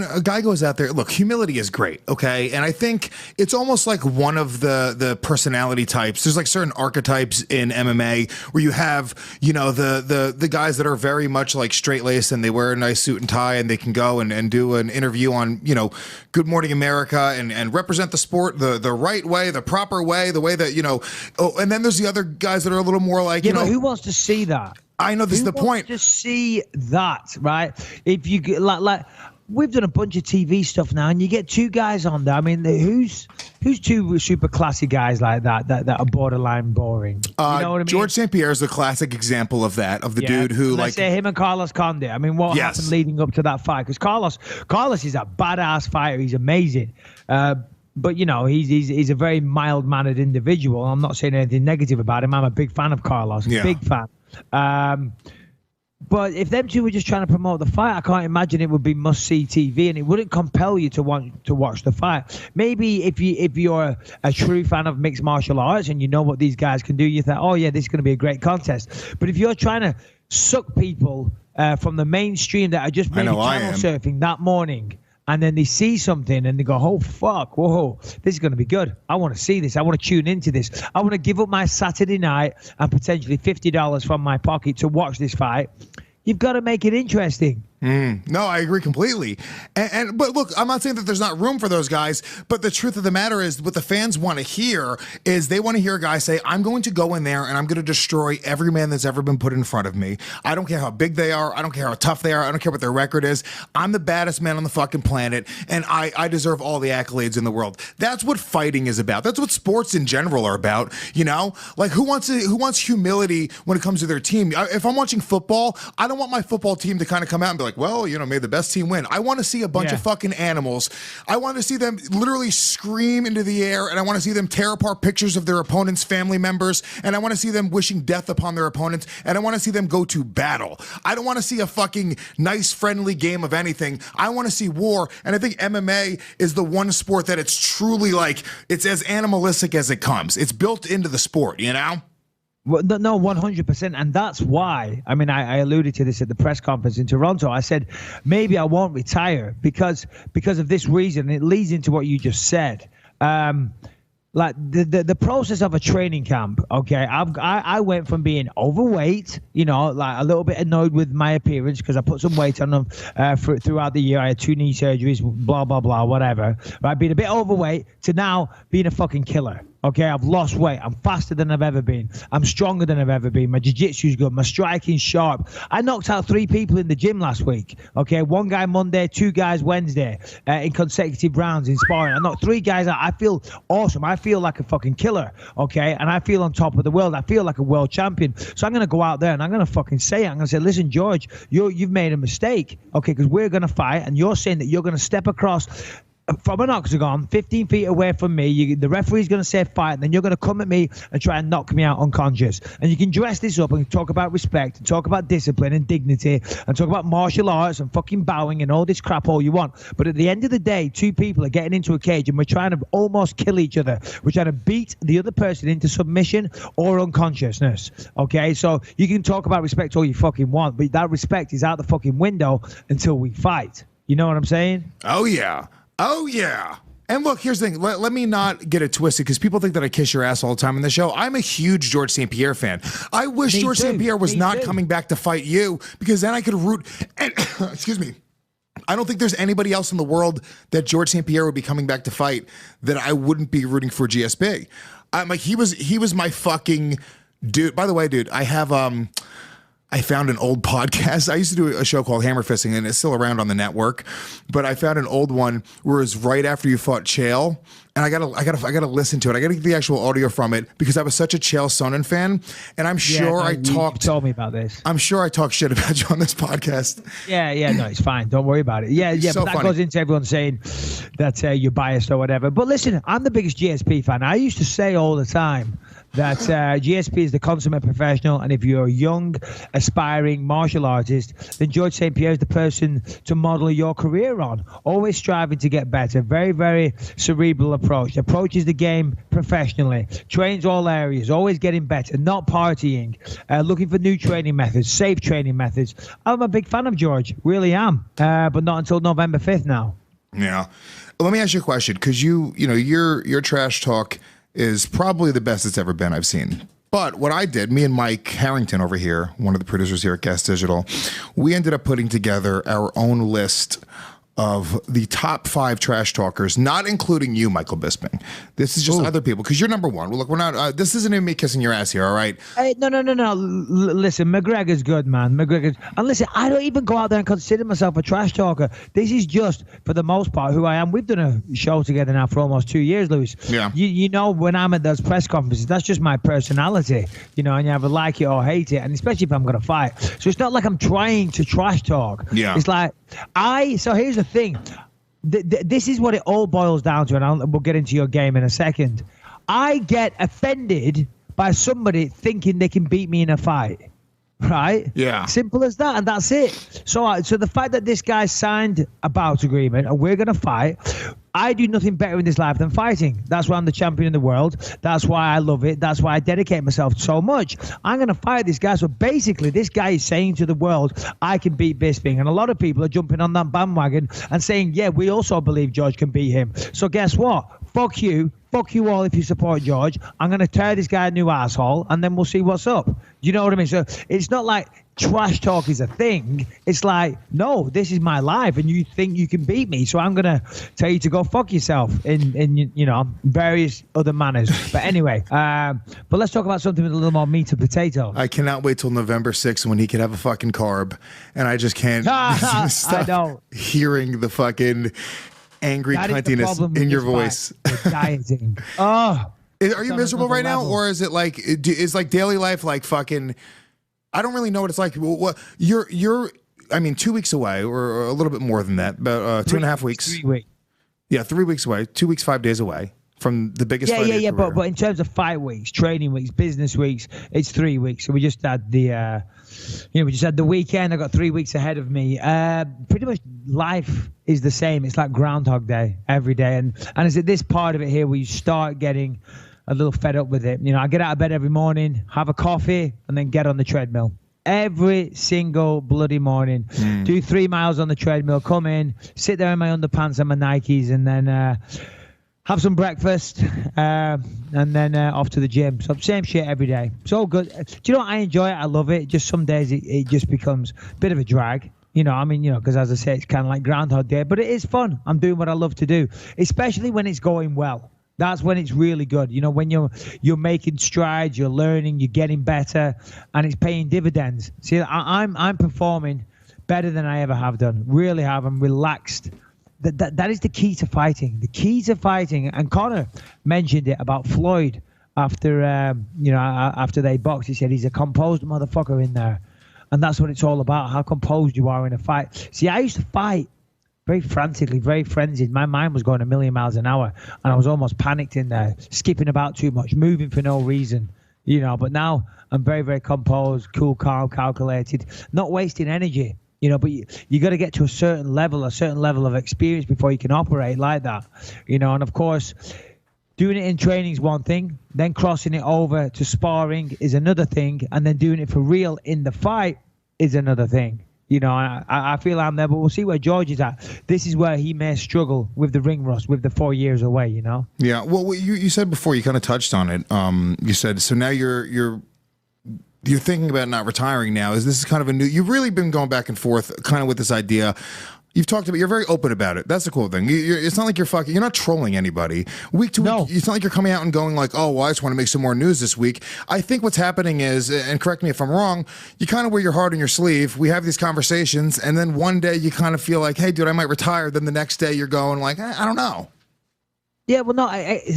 a guy goes out there, look, humility is great, okay? And I think it's almost like one of the personality types. There's like certain archetypes in MMA where you have, you know, the guys that are very much like straight-laced and they wear a nice suit and tie and they can go and do an interview on, you know, Good Morning America and represent the sport the right way, the proper way, the way that, you know, and then there's the other guys that are a little more like, you know. Who wants to see that? I know, this is the point. To see that, right? If you get like we've done a bunch of TV stuff now, and you get two guys on there. I mean, who's two super classy guys like that are borderline boring? You know what I mean? George St. Pierre is the classic example of that, of the dude who, let's say him and Carlos Condit. I mean, what happened leading up to that fight? Because Carlos is a badass fighter. He's amazing. But, you know, he's a very mild-mannered individual. I'm not saying anything negative about him. I'm a big fan of Carlos. Big fan. But if them two were just trying to promote the fight, I can't imagine it would be must-see TV, and it wouldn't compel you to want to watch the fight. Maybe if you're a true fan of mixed martial arts and you know what these guys can do, you think, oh, yeah, this is going to be a great contest. But if you're trying to suck people from the mainstream that are just maybe channel surfing that morning, and then they see something and they go, oh, fuck, whoa, this is going to be good. I want to see this. I want to tune into this. I want to give up my Saturday night and potentially $50 from my pocket to watch this fight. You've got to make it interesting. No, I agree completely. But look, I'm not saying that there's not room for those guys, but the truth of the matter is what the fans want to hear is they want to hear a guy say, I'm going to go in there and I'm going to destroy every man that's ever been put in front of me. I don't care how big they are. I don't care how tough they are. I don't care what their record is. I'm the baddest man on the fucking planet, and I deserve all the accolades in the world. That's what fighting is about. That's what sports in general are about, you know? Like, who wants humility when it comes to their team? If I'm watching football, I don't want my football team to kind of come out and be like, well, you know, may the best team win. I want to see a bunch of fucking animals. I want to see them literally scream into the air, and I want to see them tear apart pictures of their opponents' family members, and I want to see them wishing death upon their opponents, and I want to see them go to battle. I don't want to see a fucking nice, friendly game of anything. I want to see war, and I think MMA is the one sport that it's truly like, it's as animalistic as it comes. It's built into the sport, you know? Well, no, 100%. And that's why, I mean, I alluded to this at the press conference in Toronto. I said, maybe I won't retire because of this reason. It leads into what you just said. Like the process of a training camp, okay, I went from being overweight, you know, like a little bit annoyed with my appearance because I put some weight on them throughout the year. I had 2 knee surgeries, blah, blah, blah, whatever. Right, being a bit overweight to now being a fucking killer. Okay, I've lost weight. I'm faster than I've ever been. I'm stronger than I've ever been. My jiu-jitsu's good. My striking's sharp. I knocked out 3 people in the gym last week. Okay, 1 guy Monday, 2 guys Wednesday in consecutive rounds in sparring. I knocked 3 guys out. I feel awesome. I feel like a fucking killer. Okay, and I feel on top of the world. I feel like a world champion. So I'm going to go out there and I'm going to fucking say it. I'm going to say, listen, George, you've made a mistake. Okay, because we're going to fight and you're saying that you're going to step across from an octagon 15 feet away from me. The referee's going to say fight, and then you're going to come at me and try and knock me out unconscious. And you can dress this up and talk about respect and talk about discipline and dignity and talk about martial arts and fucking bowing and all this crap all you want. But at the end of the day, 2 people are getting into a cage and we're trying to almost kill each other. We're trying to beat the other person into submission or unconsciousness. Okay, so you can talk about respect all you fucking want, but that respect is out the fucking window until we fight. You know what I'm saying? Oh, yeah. Oh, yeah. And look, here's the thing. Let me not get it twisted because people think that I kiss your ass all the time on the show. I'm a huge George St. Pierre fan. I wish George St. Pierre was not coming back to fight you because then I could root. And, excuse me. I don't think there's anybody else in the world that George St. Pierre would be coming back to fight that I wouldn't be rooting for GSP. I'm like, he was my fucking dude. By the way, dude, I found an old podcast. I used to do a show called Hammer Fisting, and it's still around on the network. But I found an old one where it was right after you fought Chael, and I gotta listen to it. I gotta get the actual audio from it because I was such a Chael Sonnen fan, and I'm sure you told me about this. I'm sure I talked shit about you on this podcast. Yeah, no, it's fine. Don't worry about it. Yeah, so but that goes into everyone saying that you're biased or whatever. But listen, I'm the biggest GSP fan. I used to say all the time that GSP is the consummate professional, and if you're a young, aspiring martial artist, then George St. Pierre is the person to model your career on. Always striving to get better. Very, very cerebral approach. Approaches the game professionally. Trains all areas. Always getting better. Not partying. Looking for new training methods. Safe training methods. I'm a big fan of George. Really am. But not until November 5th now. Yeah. Let me ask you a question, because your trash talk is probably the best it's ever been I've seen. But what I did, me and Mike Harrington over here, one of the producers here at Guest Digital, we ended up putting together our own list of the top 5 trash talkers, not including you, Michael Bisping. This is just other people, because you're number one. Well, look, we're not. This isn't even me kissing your ass here, all right? Hey, no. Listen, McGregor's good, man. McGregor's, and listen, I don't even go out there and consider myself a trash talker. This is just, for the most part, who I am. We've done a show together now for almost 2 years, Lewis. Yeah. You know, when I'm at those press conferences, that's just my personality. You know, and you either like it or hate it, and especially if I'm going to fight. So it's not like I'm trying to trash talk. Yeah. It's like so here's the thing. This is what it all boils down to, and we'll get into your game in a second. I get offended by somebody thinking they can beat me in a fight, right? Yeah. Simple as that, and that's it. So the fact that this guy signed a bout agreement and we're going to fight, I do nothing better in this life than fighting. That's why I'm the champion of the world. That's why I love it. That's why I dedicate myself so much. I'm going to fight this guy. So basically, this guy is saying to the world, I can beat Bisping. And a lot of people are jumping on that bandwagon and saying, yeah, we also believe George can beat him. So guess what? Fuck you. Fuck you all if you support George. I'm going to tear this guy a new asshole, and then we'll see what's up. Do you know what I mean? So it's not like trash talk is a thing. It's like, no, this is my life, and you think you can beat me, so I'm going to tell you to go fuck yourself in various other manners. But anyway, but let's talk about something with a little more meat and potatoes. I cannot wait till November 6th when he can have a fucking carb, and I just can't stop hearing the fucking angry cuntiness in your voice. Dieting. Oh. Are you miserable right now, or is it like daily life like fucking? I don't really know what it's like. What you're? I mean, 2 weeks away, or a little bit more than that, but 2.5 weeks. 3 weeks. Yeah, 3 weeks away. 2 weeks, 5 days away from the biggest. Yeah. But in terms of fight weeks, training weeks, business weeks, it's 3 weeks. So we just had the. We just had the weekend. I got 3 weeks ahead of me. Pretty much life is the same. It's like Groundhog Day every day. And it's at this part of it here where you start getting a little fed up with it. You know, I get out of bed every morning, have a coffee, and then get on the treadmill. Every single bloody morning. Do 3 miles on the treadmill, come in, sit there in my underpants and my Nikes, and then have some breakfast, and then off to the gym. So same shit every day. It's all good. Do you know what? I enjoy it. I love it. Just some days it just becomes a bit of a drag. Because as I say, it's kind of like Groundhog Day, but it is fun. I'm doing what I love to do, especially when it's going well. That's when it's really good. You know, when you're making strides, you're learning, you're getting better, and it's paying dividends. See, I'm performing better than I ever have done. Really have. I'm relaxed. That is the key to fighting. The key to fighting, and Connor mentioned it about Floyd after after they boxed. He said he's a composed motherfucker in there, and that's what it's all about. How composed you are in a fight. See, I used to fight very frantically, very frenzied. My mind was going a million miles an hour, and I was almost panicked in there, skipping about too much, moving for no reason. But now I'm very, very composed, cool, calm, calculated, not wasting energy. But you got to get to a certain level of experience before you can operate like that. And of course, doing it in training is one thing, then crossing it over to sparring is another thing, and then doing it for real in the fight is another thing. I feel I'm there, but we'll see where George is at. This is where he may struggle with the ring rust, with the 4 years away, Yeah, well, you said before, you kind of touched on it. You said, so now you're thinking about not retiring now. This is kind of a new, you've really been going back and forth kind of with this idea. You've talked about, you're very open about it. That's the cool thing. It's not like you're not trolling anybody. Week to week, it's not like you're coming out and going like, oh, well, I just want to make some more news this week. I think what's happening is, and correct me if I'm wrong, you kind of wear your heart on your sleeve. We have these conversations, and then one day you kind of feel like, hey, dude, I might retire. Then the next day you're going like, I don't know. Yeah, well, no,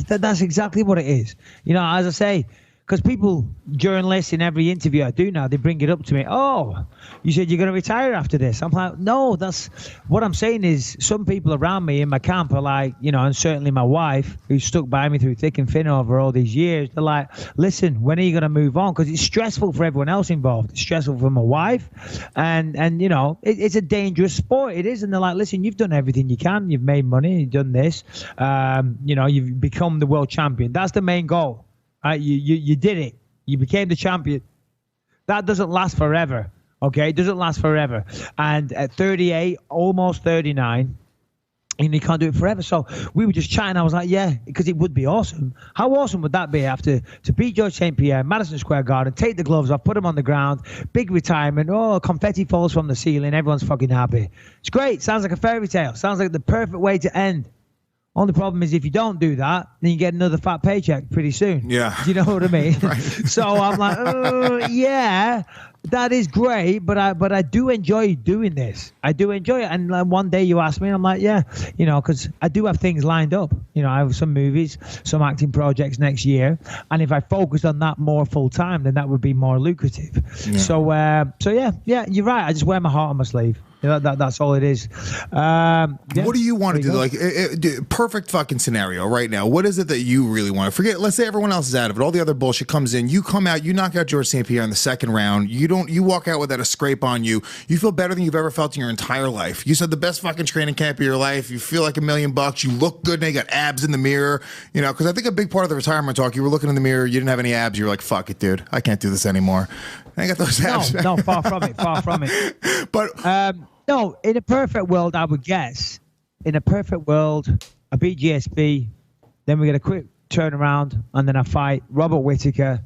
that's exactly what it is. As I say, because people, journalists, in every interview I do now, they bring it up to me. Oh, you said you're going to retire after this. I'm like, no, that's what I'm saying is some people around me in my camp are like, and certainly my wife, who stuck by me through thick and thin over all these years, they're like, listen, when are you going to move on? Because it's stressful for everyone else involved. It's stressful for my wife. And it's a dangerous sport. It is. And they're like, listen, you've done everything you can. You've made money. You've done this. You've become the world champion. That's the main goal. You did it. You became the champion. That doesn't last forever. Okay, it doesn't last forever. And at 38, almost 39, you can't do it forever. So we were just chatting. I was like, yeah, because it would be awesome. How awesome would that be after to beat George St. Pierre, Madison Square Garden, take the gloves off, put them on the ground, big retirement. Oh, confetti falls from the ceiling. Everyone's fucking happy. It's great. Sounds like a fairy tale. Sounds like the perfect way to end. Only problem is if you don't do that, then you get another fat paycheck pretty soon. Yeah. Do you know what I mean? Right. So I'm like, yeah, that is great, but I do enjoy doing this. I do enjoy it. And one day you ask me, I'm like, yeah, because I do have things lined up. I have some movies, some acting projects next year. And if I focused on that more full time, then that would be more lucrative. Yeah. So yeah, you're right. I just wear my heart on my sleeve. That's all it is. What do you want to do? Like, perfect fucking scenario right now. What is it that you really want to forget? Let's say everyone else is out of it. All the other bullshit comes in. You come out. You knock out George St. Pierre in the second round. You walk out without a scrape on you. You feel better than you've ever felt in your entire life. You said the best fucking training camp of your life. You feel like $1 million. You look good. Now you got abs in the mirror. Because I think a big part of the retirement talk, you were looking in the mirror. You didn't have any abs. You were like, fuck it, dude. I can't do this anymore. I got those abs. No, far from it. Far from it. But. No, in a perfect world, I would guess. In a perfect world, I beat GSP, then we get a quick turnaround, and then I fight Robert Whittaker,